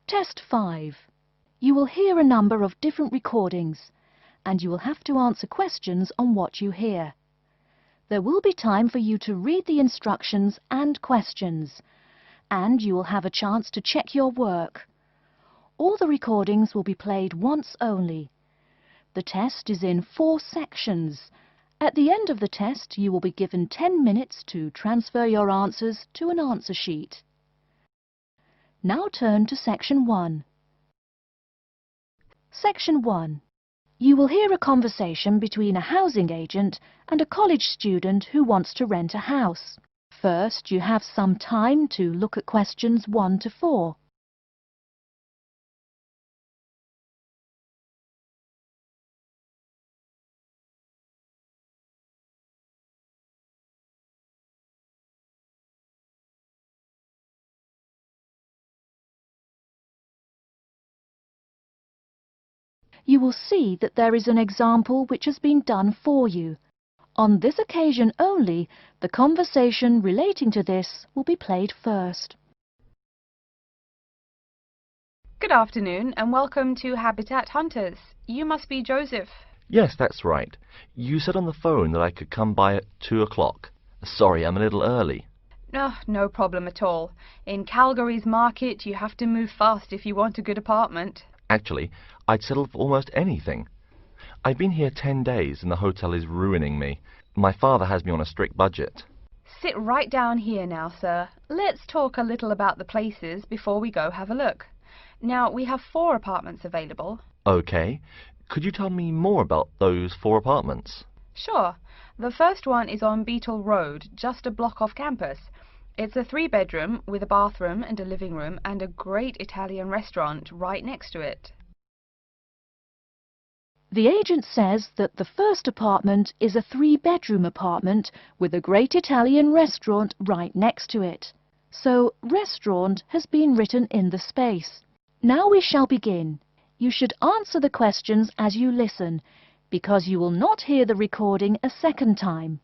Test 5. You will hear a number of different recordings, and you will have to answer questions on what you hear. There will be time for you to read the instructions and questions, and you will have a chance to check your work. All the recordings will be played once only. The test is in 4 sections. At the end of the test, you will be given 10 minutes to transfer your answers to an answer sheet. Now turn to Section 1. Section 1. You will hear a conversation between a housing agent and a college student who wants to rent a house. First, you have some time to look at questions 1 to 4. You will see that there is an example which has been done for you. On this occasion only, the conversation relating to this will be played first. Good afternoon and welcome to Habitat Hunters. You must be Joseph. Yes, that's right. You said on the phone that I could come by at 2 o'clock. Sorry, I'm a little early. No problem at all. In Calgary's market, you have to move fast if you want a good apartment. Actually, I'd settle for almost anything. I've been here 10 days and the hotel is ruining me. My father has me on a strict budget. Sit right down here now, sir. Let's talk a little about the places before we go have a look. Now, we have 4 apartments available. Okay. Could you tell me more about those 4 apartments? Sure. The first one is on Beetle Road, just a block off campus. It's a 3-bedroom with a bathroom and a living room and a great Italian restaurant right next to it. The agent says that the first apartment is a 3-bedroom apartment with a great Italian restaurant right next to it. So, restaurant has been written in the space. Now we shall begin. You should answer the questions as you listen, because you will not hear the recording a second time.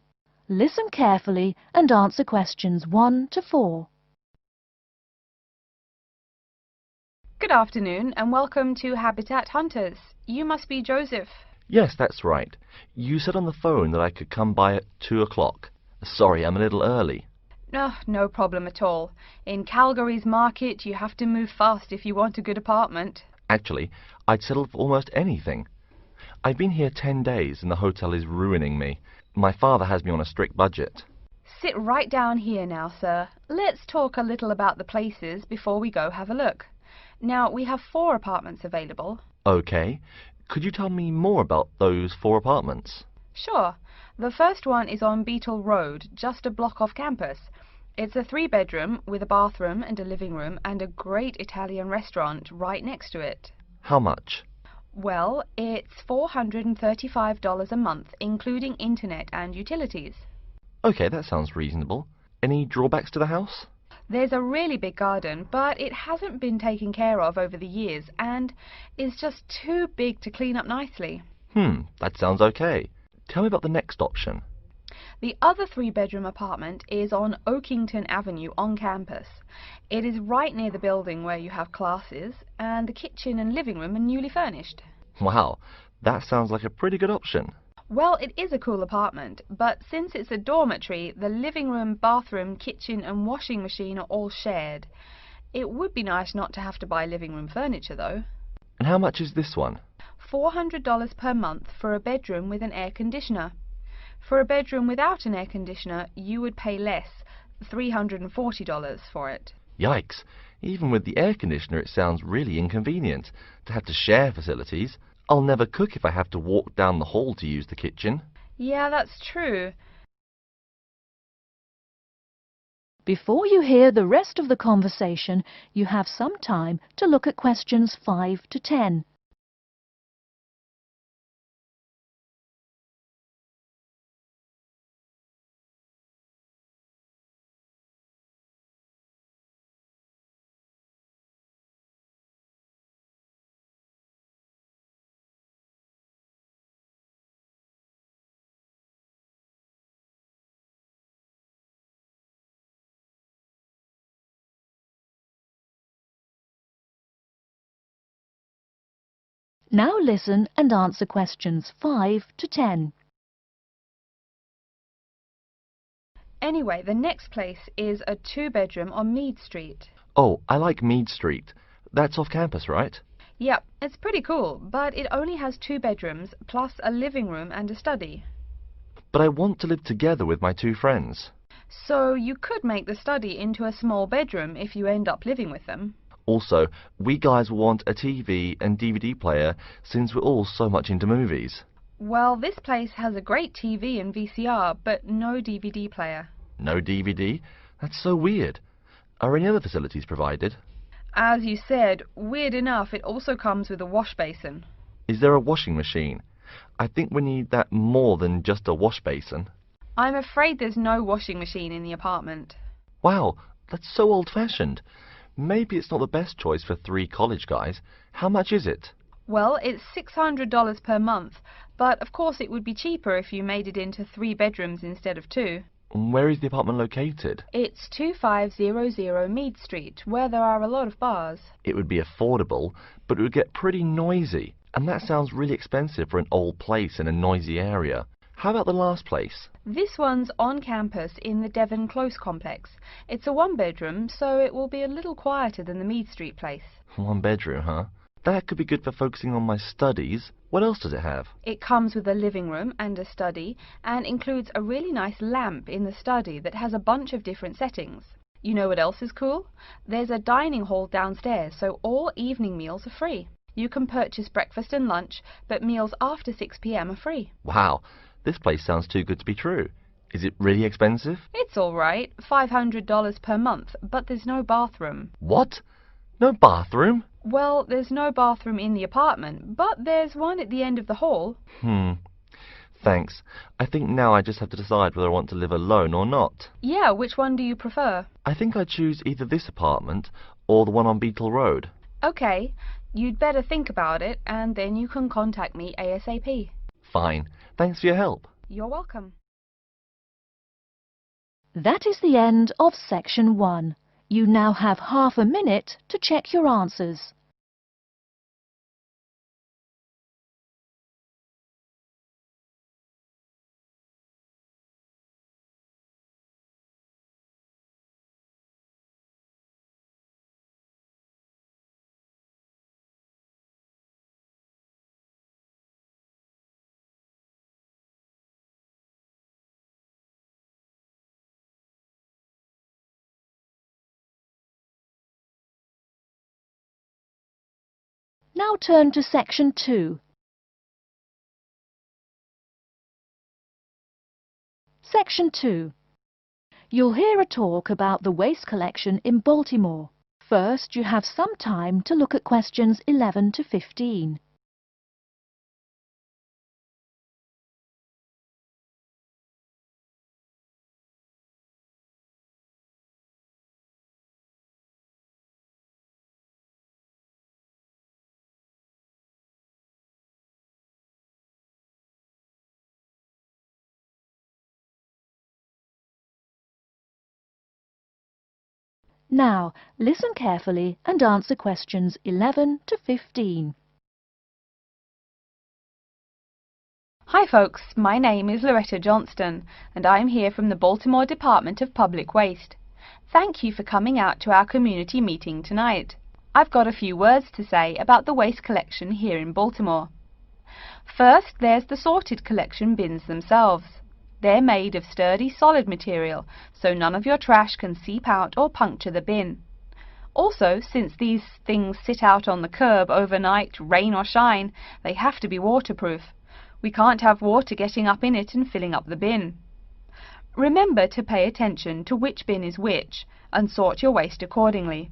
Listen carefully and answer questions 1 to 4. Good afternoon and welcome to Habitat Hunters. You must be Joseph. Yes, that's right. You said on the phone that I could come by at 2 o'clock. Sorry, I'm a little early. No problem at all. In Calgary's market, you have to move fast if you want a good apartment. Actually, I'd settle for almost anything. I've been here 10 days and the hotel is ruining me. My father has me on a strict budget. Sit right down here now, sir. Let's talk a little about the places before we go have a look. Now, we have 4 apartments available. Okay. Could you tell me more about those 4 apartments? Sure. The first one is on Beetle Road, just a block off campus. It's a 3-bedroom with a bathroom and a living room and a great Italian restaurant right next to it. How much? Well, it's $435 a month, including internet and utilities. Okay, that sounds reasonable. Any drawbacks to the house? There's a really big garden, but it hasn't been taken care of over the years and is just too big to clean up nicely. That sounds okay. Tell me about the next option. The other 3-bedroom apartment is on Oakington Avenue on campus. It is right near the building where you have classes, and the kitchen and living room are newly furnished. Wow, that sounds like a pretty good option. Well, it is a cool apartment, but since it's a dormitory, the living room, bathroom, kitchen and washing machine are all shared. It would be nice not to have to buy living room furniture, though. And how much is this one? $400 per month for a bedroom with an air conditioner. For a bedroom without an air conditioner, you would pay less, $340 for it. Yikes! Even with the air conditioner, it sounds really inconvenient to have to share facilities. I'll never cook if I have to walk down the hall to use the kitchen. Yeah, that's true. Before you hear the rest of the conversation, you have some time to look at questions 5 to 10. Now listen and answer questions 5 to 10. Anyway, the next place is a 2-bedroom on Mead Street. Oh, I like Mead Street. That's off campus, right? Yep, it's pretty cool, but it only has 2 bedrooms plus a living room and a study. But I want to live together with my 2 friends. So you could make the study into a small bedroom if you end up living with them. Also, we guys want a TV and DVD player since we're all so much into movies. Well, this place has a great TV and VCR, but no DVD player. No DVD? That's so weird. Are any other facilities provided? As you said, weird enough, it also comes with a wash basin. Is there a washing machine? I think we need that more than just a wash basin. I'm afraid there's no washing machine in the apartment. Wow, that's so old-fashioned. Maybe it's not the best choice for 3 college guys. How much is it? Well, it's $600 per month, but of course it would be cheaper if you made it into 3 bedrooms instead of 2. Where is the apartment located? It's 2500 Mead Street, where there are a lot of bars. It would be affordable, but it would get pretty noisy. And that sounds really expensive for an old place in a noisy area. How about the last place? This one's on campus in the Devon Close complex. It's a 1-bedroom, so it will be a little quieter than the Mead Street place. 1 bedroom, huh? That could be good for focusing on my studies. What else does it have? It comes with a living room and a study, and includes a really nice lamp in the study that has a bunch of different settings. You know what else is cool? There's a dining hall downstairs, so all evening meals are free. You can purchase breakfast and lunch, but meals after 6 p.m. are free. Wow, this place sounds too good to be true. Is it really expensive? It's all right, $500 per month, but there's no bathroom. What? No bathroom? Well, there's no bathroom in the apartment, but there's one at the end of the hall. Thanks. I think now I just have to decide whether I want to live alone or not. Yeah, which one do you prefer? I think I'd choose either this apartment or the one on Beetle Road. Okay, you'd better think about it, and then you can contact me ASAP. Fine. Thanks for your help. You're welcome. That is the end of section 1. You now have half a minute to check your answers. Now turn to section 2. Section 2. You'll hear a talk about the waste collection in Baltimore. First, you have some time to look at questions 11 to 15. Now, listen carefully and answer questions 11 to 15. Hi folks, my name is Loretta Johnston, and I'm here from the Baltimore Department of Public Waste. Thank you for coming out to our community meeting tonight. I've got a few words to say about the waste collection here in Baltimore. First, there's the sorted collection bins themselves. They're made of sturdy, solid material, so none of your trash can seep out or puncture the bin. Also, since these things sit out on the curb overnight, rain or shine, they have to be waterproof. We can't have water getting up in it and filling up the bin. Remember to pay attention to which bin is which, and sort your waste accordingly.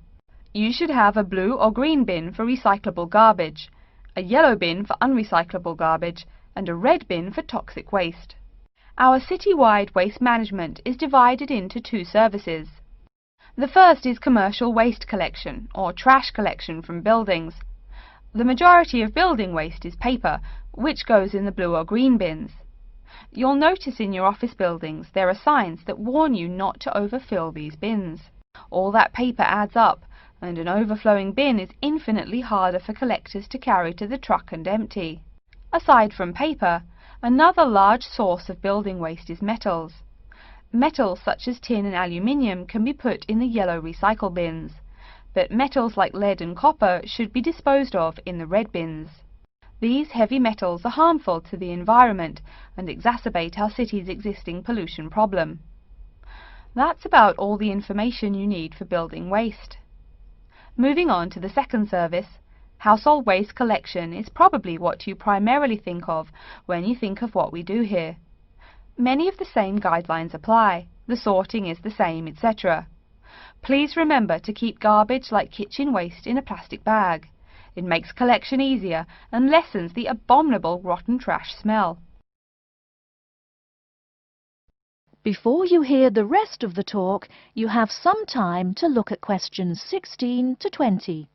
You should have a blue or green bin for recyclable garbage, a yellow bin for unrecyclable garbage, and a red bin for toxic waste. Our city-wide waste management is divided into 2 services. The first is commercial waste collection, or trash collection from buildings. The majority of building waste is paper, which goes in the blue or green bins. You'll notice in your office buildings there are signs that warn you not to overfill these bins. All that paper adds up, and an overflowing bin is infinitely harder for collectors to carry to the truck and empty. Aside from paper, another large source of building waste is metals. Metals such as tin and aluminium can be put in the yellow recycle bins, but metals like lead and copper should be disposed of in the red bins. These heavy metals are harmful to the environment and exacerbate our city's existing pollution problem. That's about all the information you need for building waste. Moving on to the second service, household waste collection is probably what you primarily think of when you think of what we do here. Many of the same guidelines apply, the sorting is the same, etc. Please remember to keep garbage like kitchen waste in a plastic bag. It makes collection easier and lessens the abominable rotten trash smell. Before you hear the rest of the talk, you have some time to look at questions 16 to 20.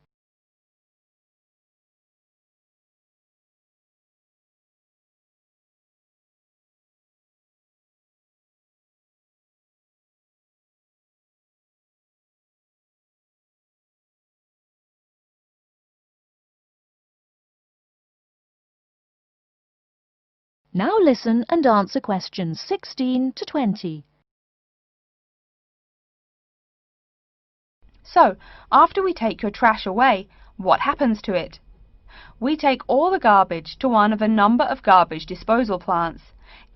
Now listen and answer questions 16 to 20. So, after we take your trash away, what happens to it? We take all the garbage to one of a number of garbage disposal plants,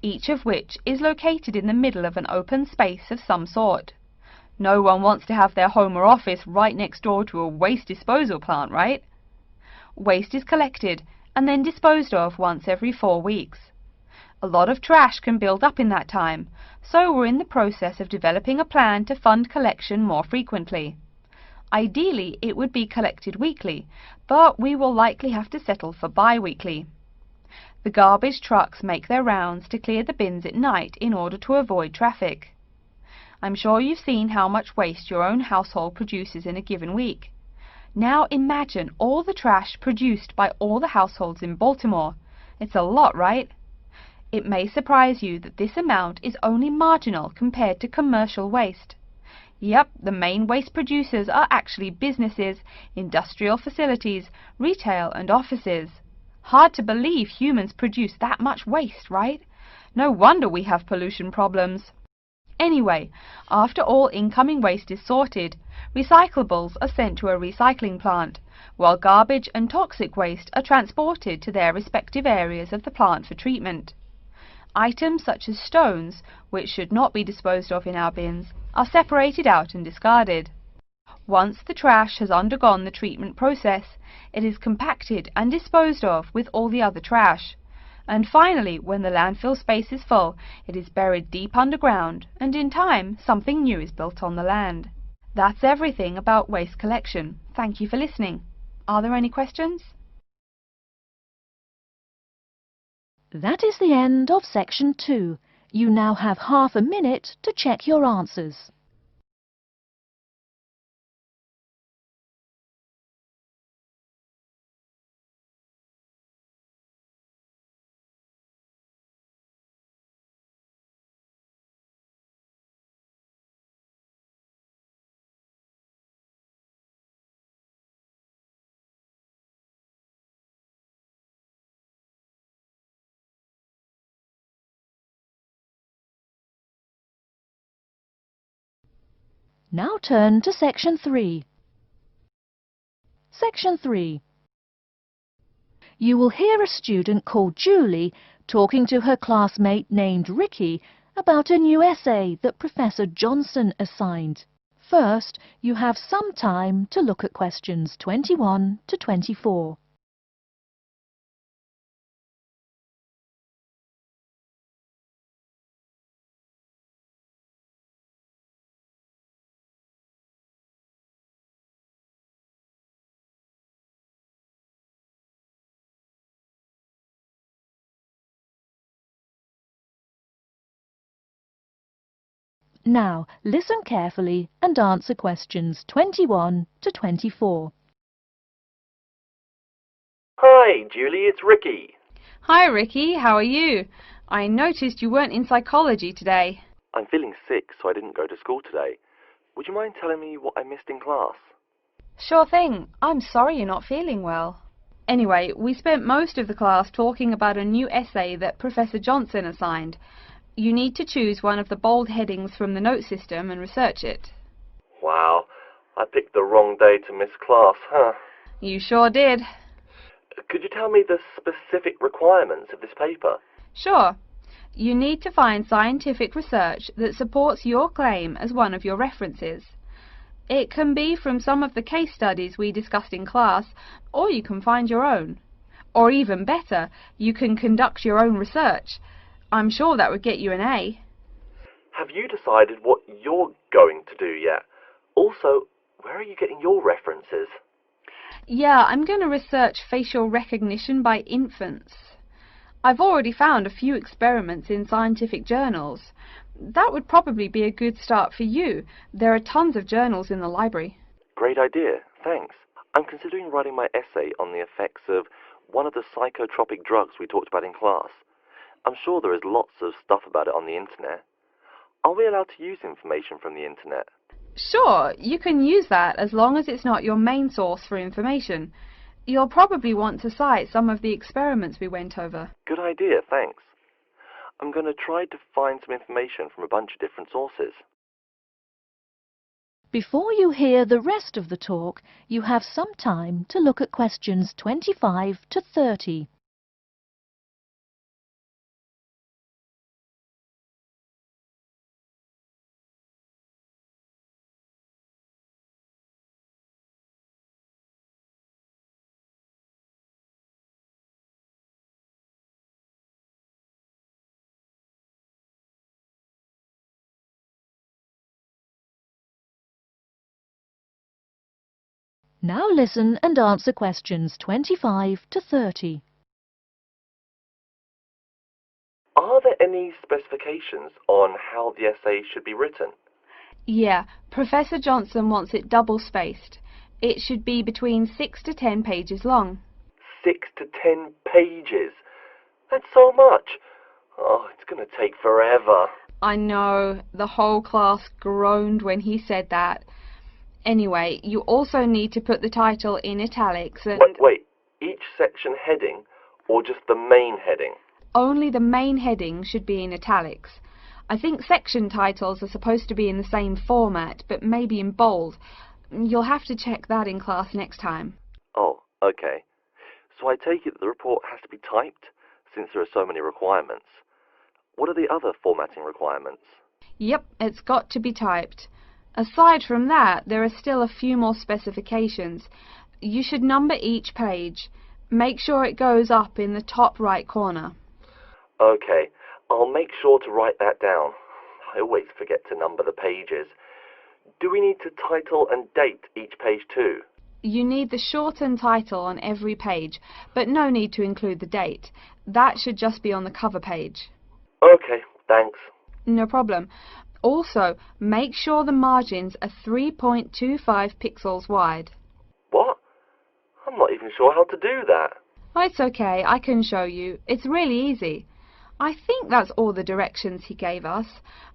each of which is located in the middle of an open space of some sort. No one wants to have their home or office right next door to a waste disposal plant, right? Waste is collected and then disposed of once every 4 weeks. A lot of trash can build up in that time, so we're in the process of developing a plan to fund collection more frequently. Ideally, it would be collected weekly, but we will likely have to settle for bi-weekly. The garbage trucks make their rounds to clear the bins at night in order to avoid traffic. I'm sure you've seen how much waste your own household produces in a given week. Now imagine all the trash produced by all the households in Baltimore. It's a lot, right? It may surprise you that this amount is only marginal compared to commercial waste. Yep, the main waste producers are actually businesses, industrial facilities, retail and offices. Hard to believe humans produce that much waste, right? No wonder we have pollution problems. Anyway, after all incoming waste is sorted, recyclables are sent to a recycling plant, while garbage and toxic waste are transported to their respective areas of the plant for treatment. Items such as stones, which should not be disposed of in our bins, are separated out and discarded. Once the trash has undergone the treatment process, it is compacted and disposed of with all the other trash. And finally, when the landfill space is full, it is buried deep underground, and in time, something new is built on the land. That's everything about waste collection. Thank you for listening. Are there any questions? That is the end of section 2. You now have half a minute to check your answers. Now turn to section 3. Section 3. You will hear a student called Julie talking to her classmate named Ricky about a new essay that Professor Johnson assigned. First, you have some time to look at questions 21 to 24. Now, listen carefully and answer questions 21 to 24. Hi, Julie, it's Ricky. Hi Ricky, how are you? I noticed you weren't in psychology today. I'm feeling sick, so I didn't go to school today. Would you mind telling me what I missed in class? Sure thing. I'm sorry you're not feeling well. Anyway, we spent most of the class talking about a new essay that Professor Johnson assigned. You need to choose one of the bold headings from the note system and research it. Wow, I picked the wrong day to miss class, huh? You sure did. Could you tell me the specific requirements of this paper? Sure. You need to find scientific research that supports your claim as one of your references. It can be from some of the case studies we discussed in class, or you can find your own. Or even better, you can conduct your own research. I'm sure that would get you an A. Have you decided what you're going to do yet? Also, where are you getting your references? Yeah, I'm going to research facial recognition by infants. I've already found a few experiments in scientific journals. That would probably be a good start for you. There are tons of journals in the library. Great idea, thanks. I'm considering writing my essay on the effects of one of the psychotropic drugs we talked about in class. I'm sure there is lots of stuff about it on the internet. Are we allowed to use information from the internet? Sure, you can use that as long as it's not your main source for information. You'll probably want to cite some of the experiments we went over. Good idea, thanks. I'm going to try to find some information from a bunch of different sources. Before you hear the rest of the talk, you have some time to look at questions 25 to 30. Now listen and answer questions 25 to 30. Are there any specifications on how the essay should be written? Yeah, Professor Johnson wants it double-spaced. It should be between 6 to 10 pages long. 6 to 10 pages? That's so much. Oh, it's going to take forever. I know, the whole class groaned when he said that. Anyway, you also need to put the title in italics and... Wait, each section heading or just the main heading? Only the main heading should be in italics. I think section titles are supposed to be in the same format, but maybe in bold. You'll have to check that in class next time. Oh, okay. So I take it that the report has to be typed, since there are so many requirements. What are the other formatting requirements? Yep, it's got to be typed. Aside from that, there are still a few more specifications. You should number each page. Make sure it goes up in the top right corner. Okay, I'll make sure to write that down. I always forget to number the pages. Do we need to title and date each page too? You need the shortened title on every page, but no need to include the date. That should just be on the cover page. Okay, thanks. No problem. Also, make sure the margins are 3.25 pixels wide. What? I'm not even sure how to do that. Oh, it's okay, I can show you. It's really easy. I think that's all the directions he gave us.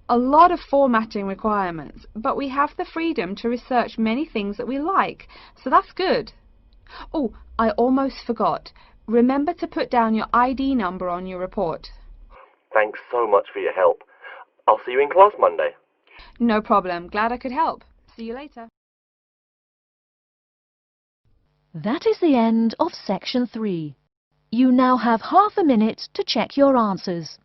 A lot of formatting requirements, but we have the freedom to research many things that we like, so that's good. Oh, I almost forgot. Remember to put down your ID number on your report. Thanks so much for your help. I'll see you in class Monday. No problem. Glad I could help. See you later. That is the end of section 3. You now have half a minute to check your answers.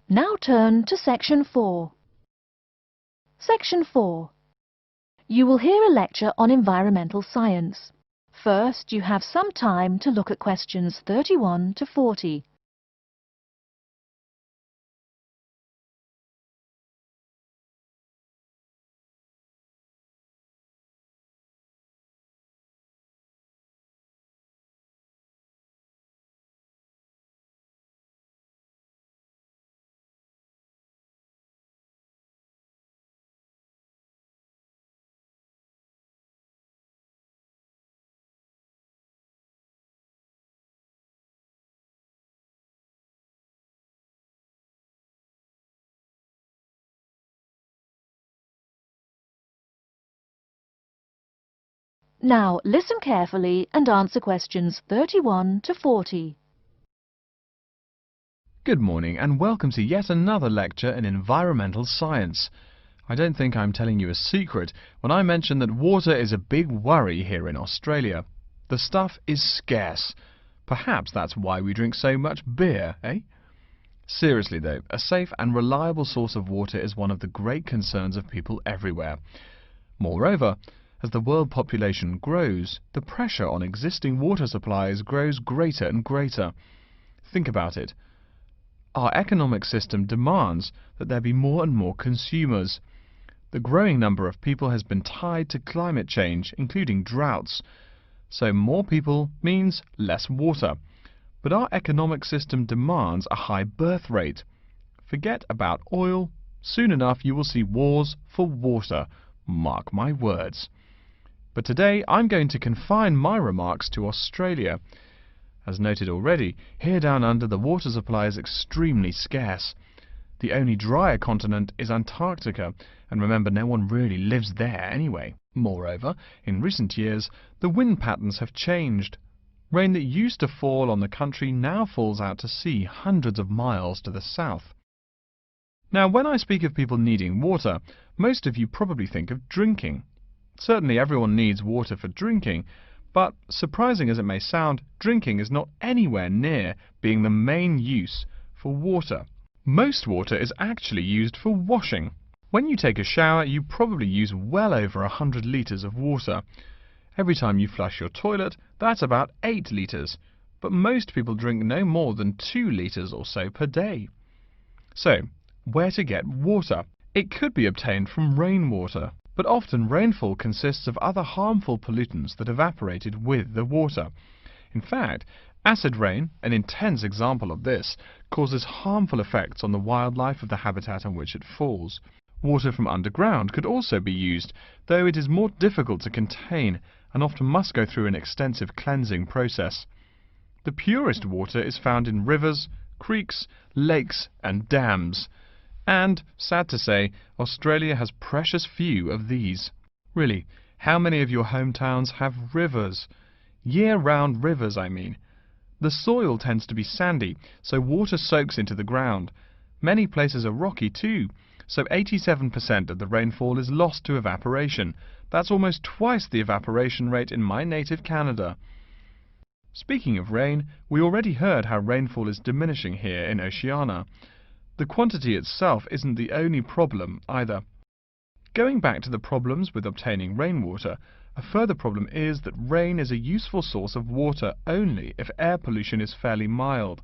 Now turn to section 4. Section 4. You will hear a lecture on environmental science. First, you have some time to look at questions 31 to 40. Now listen carefully and answer questions 31 to 40. Good morning and welcome to yet another lecture in environmental science. I don't think I'm telling you a secret when I mention that water is a big worry here in Australia. The stuff is scarce. Perhaps that's why we drink so much beer, eh? Seriously though, a safe and reliable source of water is one of the great concerns of people everywhere. Moreover, as the world population grows, the pressure on existing water supplies grows greater and greater. Think about it. Our economic system demands that there be more and more consumers. The growing number of people has been tied to climate change, including droughts. So more people means less water. But our economic system demands a high birth rate. Forget about oil. Soon enough you will see wars for water. Mark my words. But today I'm going to confine my remarks to Australia. As noted already, here down under the water supply is extremely scarce. The only drier continent is Antarctica, and remember, no one really lives there anyway. Moreover, in recent years, the wind patterns have changed. Rain that used to fall on the country now falls out to sea hundreds of miles to the south. Now, when I speak of people needing water, most of you probably think of drinking. Certainly everyone needs water for drinking, but surprising as it may sound, drinking is not anywhere near being the main use for water. Most water is actually used for washing. When you take a shower, you probably use well over 100 litres of water. Every time you flush your toilet, that's about 8 litres, but most people drink no more than 2 litres or so per day. So, where to get water? It could be obtained from rainwater, but often rainfall consists of other harmful pollutants that evaporated with the water. In fact, acid rain, an intense example of this, causes harmful effects on the wildlife of the habitat on which it falls. Water from underground could also be used, though it is more difficult to contain and often must go through an extensive cleansing process. The purest water is found in rivers, creeks, lakes and dams. And, sad to say, Australia has precious few of these. Really, how many of your hometowns have rivers? Year-round rivers, I mean. The soil tends to be sandy, so water soaks into the ground. Many places are rocky too, so 87% of the rainfall is lost to evaporation. That's almost twice the evaporation rate in my native Canada. Speaking of rain, we already heard how rainfall is diminishing here in Oceania. The quantity itself isn't the only problem either. Going back to the problems with obtaining rainwater, a further problem is that rain is a useful source of water only if air pollution is fairly mild.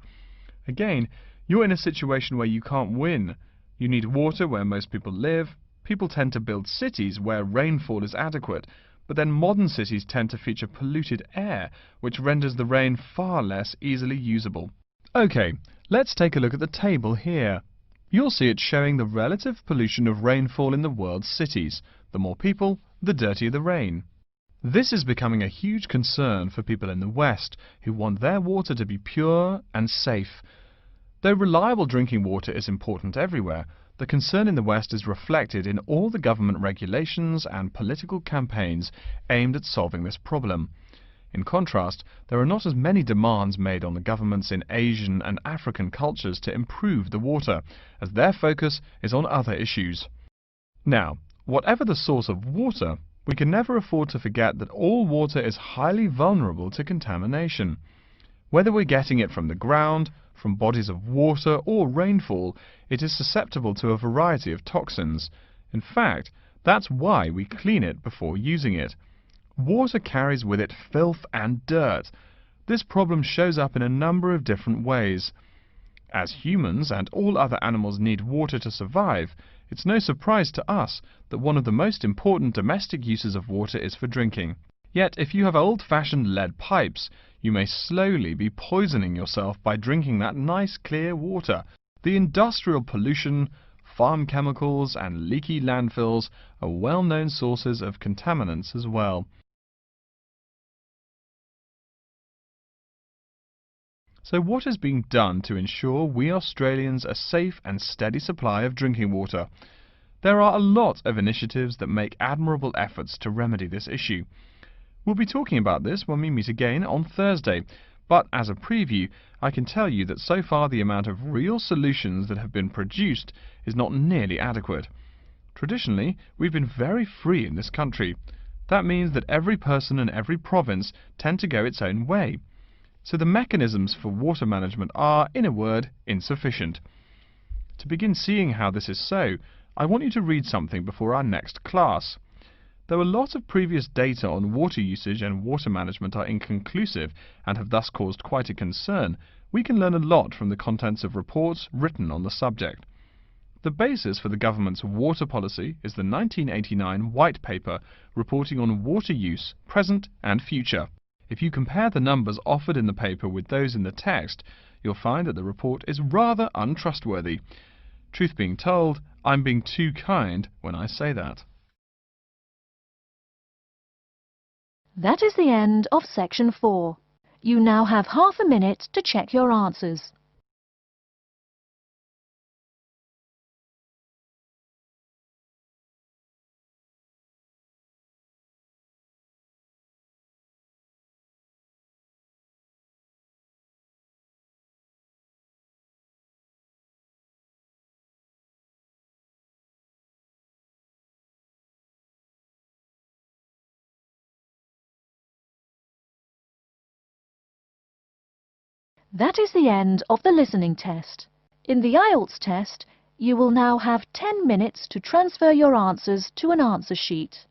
Again, you're in a situation where you can't win. You need water where most people live. People tend to build cities where rainfall is adequate, but then modern cities tend to feature polluted air, which renders the rain far less easily usable. Okay, let's take a look at the table here. You'll see it showing the relative pollution of rainfall in the world's cities. The more people, the dirtier the rain. This is becoming a huge concern for people in the West, who want their water to be pure and safe. Though reliable drinking water is important everywhere, the concern in the West is reflected in all the government regulations and political campaigns aimed at solving this problem. In contrast, there are not as many demands made on the governments in Asian and African cultures to improve the water, as their focus is on other issues. Now, whatever the source of water, we can never afford to forget that all water is highly vulnerable to contamination. Whether we're getting it from the ground, from bodies of water or rainfall, it is susceptible to a variety of toxins. In fact, that's why we clean it before using it. Water carries with it filth and dirt. This problem shows up in a number of different ways. As humans and all other animals need water to survive, it's no surprise to us that one of the most important domestic uses of water is for drinking. Yet, if you have old-fashioned lead pipes, you may slowly be poisoning yourself by drinking that nice clear water. The industrial pollution, farm chemicals and leaky landfills are well-known sources of contaminants as well. So what is being done to ensure we Australians a safe and steady supply of drinking water? There are a lot of initiatives that make admirable efforts to remedy this issue. We'll be talking about this when we meet again on Thursday, but as a preview, I can tell you that so far the amount of real solutions that have been produced is not nearly adequate. Traditionally, we've been very free in this country. That means that every person and every province tend to go its own way. So the mechanisms for water management are, in a word, insufficient. To begin seeing how this is so, I want you to read something before our next class. Though a lot of previous data on water usage and water management are inconclusive and have thus caused quite a concern, we can learn a lot from the contents of reports written on the subject. The basis for the government's water policy is the 1989 White Paper reporting on water use, present and future. If you compare the numbers offered in the paper with those in the text, you'll find that the report is rather untrustworthy. Truth being told, I'm being too kind when I say that. That is the end of section 4. You now have half a minute to check your answers. That is the end of the listening test. In the IELTS test, you will now have 10 minutes to transfer your answers to an answer sheet.